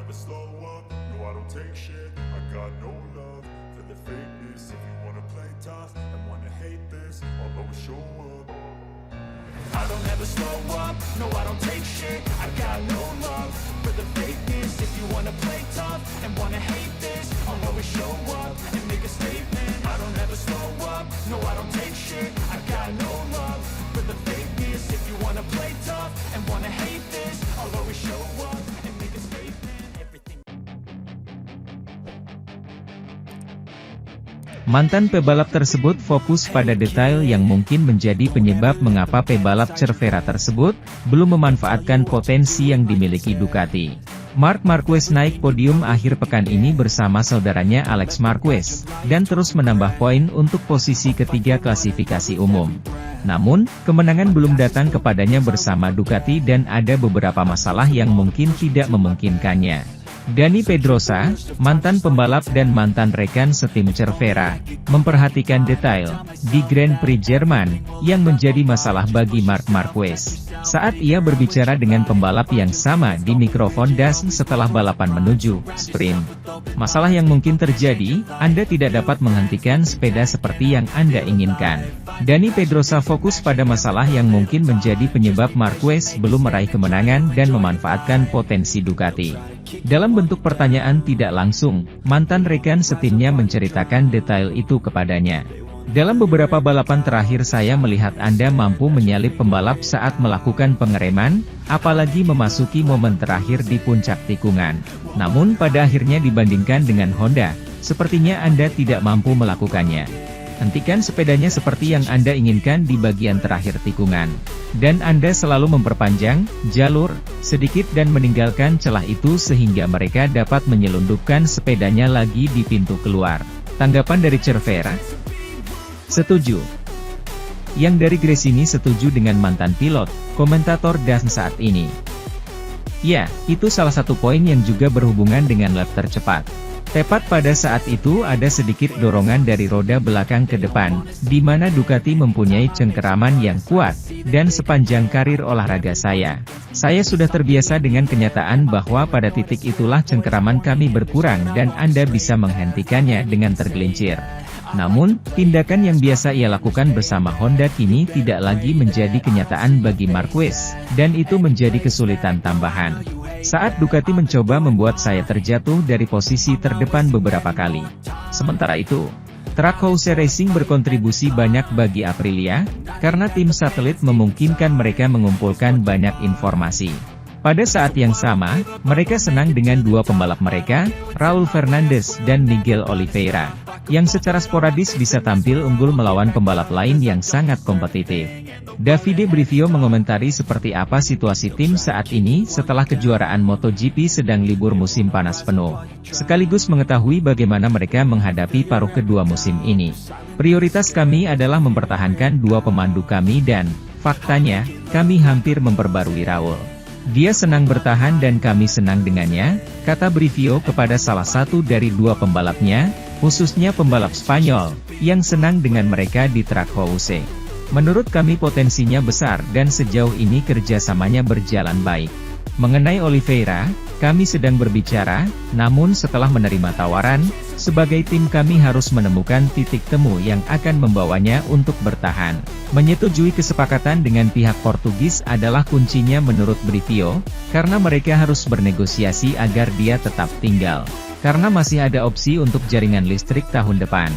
never slow up, no I don't take shit. I got no love for the fakeness. If you wanna play tough and wanna hate this, I'll always show up. I don't ever slow up, no I don't take shit. I got no love for the fakeness. If you wanna play tough and wanna hate this, I'll always show up and make a statement. I don't ever slow up, no I don't take shit. I got no love for the fakeness. If you wanna play tough and wanna hate this, I'll always show up and make a statement. Everything. Mantan pebalap tersebut fokus pada detail yang mungkin menjadi penyebab mengapa pebalap Cervera tersebut belum memanfaatkan potensi yang dimiliki Ducati. Marc Marquez naik podium akhir pekan ini bersama saudaranya Alex Marquez, dan terus menambah poin untuk posisi ketiga klasifikasi umum. Namun, kemenangan belum datang kepadanya bersama Ducati dan ada beberapa masalah yang mungkin tidak memungkinkannya. Dani Pedrosa, mantan pembalap dan mantan rekan setim Cervera, memperhatikan detail di Grand Prix Jerman yang menjadi masalah bagi Marc Marquez. Saat ia berbicara dengan pembalap yang sama di mikrofon das setelah balapan menuju sprint. Masalah yang mungkin terjadi, Anda tidak dapat menghentikan sepeda seperti yang Anda inginkan. Dani Pedrosa fokus pada masalah yang mungkin menjadi penyebab Marquez belum meraih kemenangan dan memanfaatkan potensi Ducati. Dalam bentuk pertanyaan tidak langsung, mantan rekan setimnya menceritakan detail itu kepadanya. Dalam beberapa balapan terakhir saya melihat Anda mampu menyalip pembalap saat melakukan pengereman, apalagi memasuki momen terakhir di puncak tikungan. Namun pada akhirnya dibandingkan dengan Honda, sepertinya Anda tidak mampu melakukannya. Hentikan sepedanya seperti yang Anda inginkan di bagian terakhir tikungan. Dan Anda selalu memperpanjang jalur sedikit dan meninggalkan celah itu sehingga mereka dapat menyelundupkan sepedanya lagi di pintu keluar. Tanggapan dari Cervera? Setuju. Yang dari Gresini setuju dengan mantan pilot, komentator das saat ini. Ya, itu salah satu poin yang juga berhubungan dengan lap tercepat. Tepat pada saat itu ada sedikit dorongan dari roda belakang ke depan, di mana Ducati mempunyai cengkeraman yang kuat, dan sepanjang karir olahraga saya sudah terbiasa dengan kenyataan bahwa pada titik itulah cengkeraman kami berkurang dan Anda bisa menghentikannya dengan tergelincir. Namun, tindakan yang biasa ia lakukan bersama Honda kini tidak lagi menjadi kenyataan bagi Marquez, dan itu menjadi kesulitan tambahan. Saat Ducati mencoba membuat saya terjatuh dari posisi terdepan beberapa kali. Sementara itu, Trackhouse Racing berkontribusi banyak bagi Aprilia, karena tim satelit memungkinkan mereka mengumpulkan banyak informasi. Pada saat yang sama, mereka senang dengan dua pembalap mereka, Raul Fernandez dan Miguel Oliveira, yang secara sporadis bisa tampil unggul melawan pembalap lain yang sangat kompetitif. Davide Brivio mengomentari seperti apa situasi tim saat ini setelah kejuaraan MotoGP sedang libur musim panas penuh, sekaligus mengetahui bagaimana mereka menghadapi paruh kedua musim ini. Prioritas kami adalah mempertahankan dua pemandu kami dan, faktanya, kami hampir memperbarui Raul. Dia senang bertahan dan kami senang dengannya, kata Brivio kepada salah satu dari dua pembalapnya, khususnya pembalap Spanyol, yang senang dengan mereka di Trackhouse. Menurut kami potensinya besar dan sejauh ini kerjasamanya berjalan baik. Mengenai Oliveira, kami sedang berbicara, namun setelah menerima tawaran, sebagai tim kami harus menemukan titik temu yang akan membawanya untuk bertahan. Menyetujui kesepakatan dengan pihak Portugis adalah kuncinya menurut Brivio, karena mereka harus bernegosiasi agar dia tetap tinggal. Karena masih ada opsi untuk jaringan listrik tahun depan.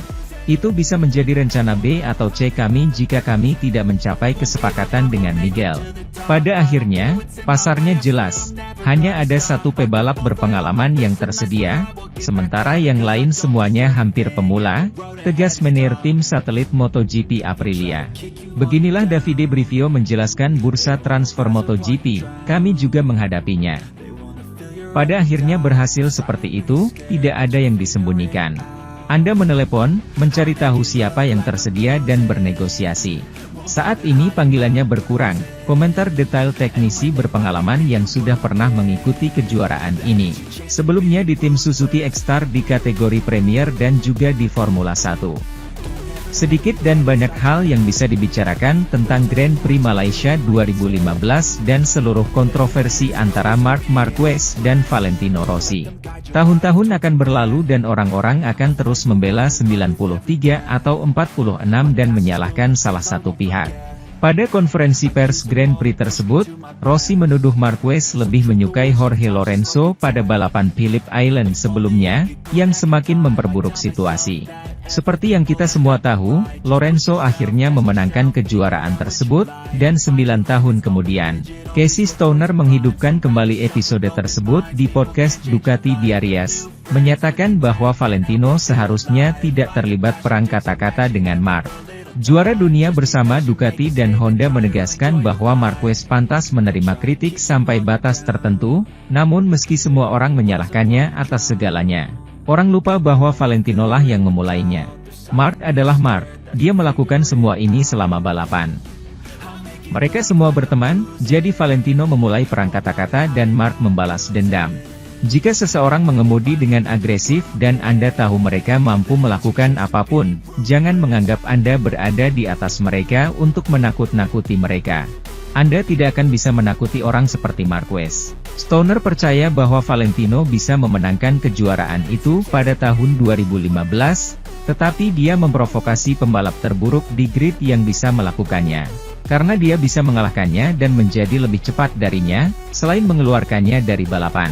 Itu bisa menjadi rencana B atau C kami jika kami tidak mencapai kesepakatan dengan Miguel. Pada akhirnya, pasarnya jelas, hanya ada satu pebalap berpengalaman yang tersedia, sementara yang lain semuanya hampir pemula, tegas manajer tim satelit MotoGP Aprilia. Beginilah Davide Brivio menjelaskan bursa transfer MotoGP, kami juga menghadapinya. Pada akhirnya berhasil seperti itu, tidak ada yang disembunyikan. Anda menelepon, mencari tahu siapa yang tersedia dan bernegosiasi. Saat ini panggilannya berkurang, komentar detail teknisi berpengalaman yang sudah pernah mengikuti kejuaraan ini. Sebelumnya di tim Suzuki X-Star di kategori Premier dan juga di Formula 1. Sedikit dan banyak hal yang bisa dibicarakan tentang Grand Prix Malaysia 2015 dan seluruh kontroversi antara Marc Marquez dan Valentino Rossi. Tahun-tahun akan berlalu dan orang-orang akan terus membela 93 atau 46 dan menyalahkan salah satu pihak. Pada konferensi pers Grand Prix tersebut, Rossi menuduh Marquez lebih menyukai Jorge Lorenzo pada balapan Phillip Island sebelumnya, yang semakin memperburuk situasi. Seperti yang kita semua tahu, Lorenzo akhirnya memenangkan kejuaraan tersebut, dan 9 tahun kemudian, Casey Stoner menghidupkan kembali episode tersebut di podcast Ducati Diaries, menyatakan bahwa Valentino seharusnya tidak terlibat perang kata-kata dengan Marc. Juara dunia bersama Ducati dan Honda menegaskan bahwa Marquez pantas menerima kritik sampai batas tertentu, namun meski semua orang menyalahkannya atas segalanya, orang lupa bahwa Valentino lah yang memulainya. Marc adalah Marc, dia melakukan semua ini selama balapan. Mereka semua berteman, jadi Valentino memulai perang kata-kata dan Marc membalas dendam. Jika seseorang mengemudi dengan agresif dan Anda tahu mereka mampu melakukan apapun, jangan menganggap Anda berada di atas mereka untuk menakut-nakuti mereka. Anda tidak akan bisa menakuti orang seperti Marquez. Stoner percaya bahwa Valentino bisa memenangkan kejuaraan itu pada tahun 2015, tetapi dia memprovokasi pembalap terburuk di grid yang bisa melakukannya. Karena dia bisa mengalahkannya dan menjadi lebih cepat darinya, selain mengeluarkannya dari balapan.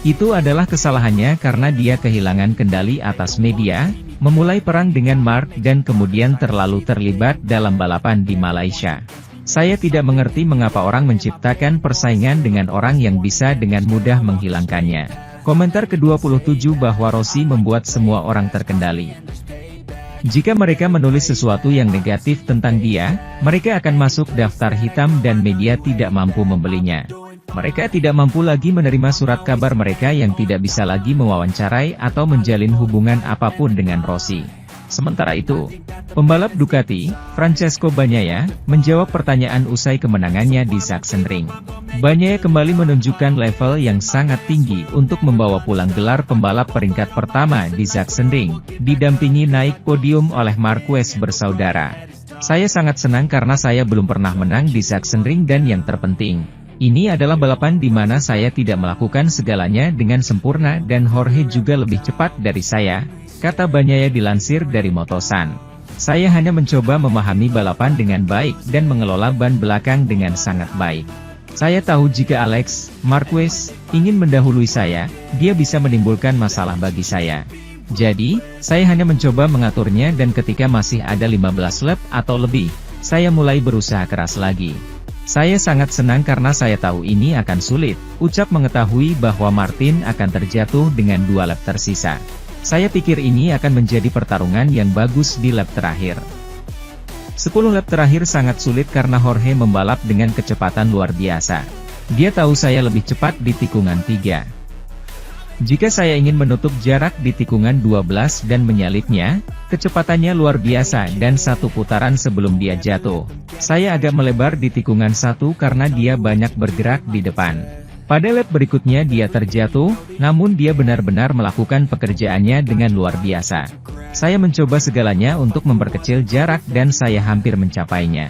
Itu adalah kesalahannya karena dia kehilangan kendali atas media, memulai perang dengan Marc dan kemudian terlalu terlibat dalam balapan di Malaysia. Saya tidak mengerti mengapa orang menciptakan persaingan dengan orang yang bisa dengan mudah menghilangkannya. Komentar ke-27 bahwa Rossi membuat semua orang terkendali. Jika mereka menulis sesuatu yang negatif tentang dia, mereka akan masuk daftar hitam dan media tidak mampu membelinya. Mereka tidak mampu lagi menerima surat kabar mereka yang tidak bisa lagi mewawancarai atau menjalin hubungan apapun dengan Rossi. Sementara itu, pembalap Ducati, Francesco Bagnaia, menjawab pertanyaan usai kemenangannya di Sachsenring. Bagnaia kembali menunjukkan level yang sangat tinggi untuk membawa pulang gelar pembalap peringkat pertama di Sachsenring, didampingi naik podium oleh Marquez bersaudara. Saya sangat senang karena saya belum pernah menang di Sachsenring dan yang terpenting, ini adalah balapan di mana saya tidak melakukan segalanya dengan sempurna dan Jorge juga lebih cepat dari saya, kata Bagnaia dilansir dari Motosan. Saya hanya mencoba memahami balapan dengan baik dan mengelola ban belakang dengan sangat baik. Saya tahu jika Alex Marquez ingin mendahului saya, dia bisa menimbulkan masalah bagi saya. Jadi, saya hanya mencoba mengaturnya dan ketika masih ada 15 lap atau lebih, saya mulai berusaha keras lagi. Saya sangat senang karena saya tahu ini akan sulit, ucap mengetahui bahwa Martin akan terjatuh dengan 2 lap tersisa. Saya pikir ini akan menjadi pertarungan yang bagus di lap terakhir. 10 lap terakhir sangat sulit karena Jorge membalap dengan kecepatan luar biasa. Dia tahu saya lebih cepat di tikungan 3. Jika saya ingin menutup jarak di tikungan 12 dan menyalipnya, kecepatannya luar biasa dan 1 putaran sebelum dia jatuh. Saya agak melebar di tikungan 1 karena dia banyak bergerak di depan. Pada lap berikutnya dia terjatuh, namun dia benar-benar melakukan pekerjaannya dengan luar biasa. Saya mencoba segalanya untuk memperkecil jarak dan saya hampir mencapainya.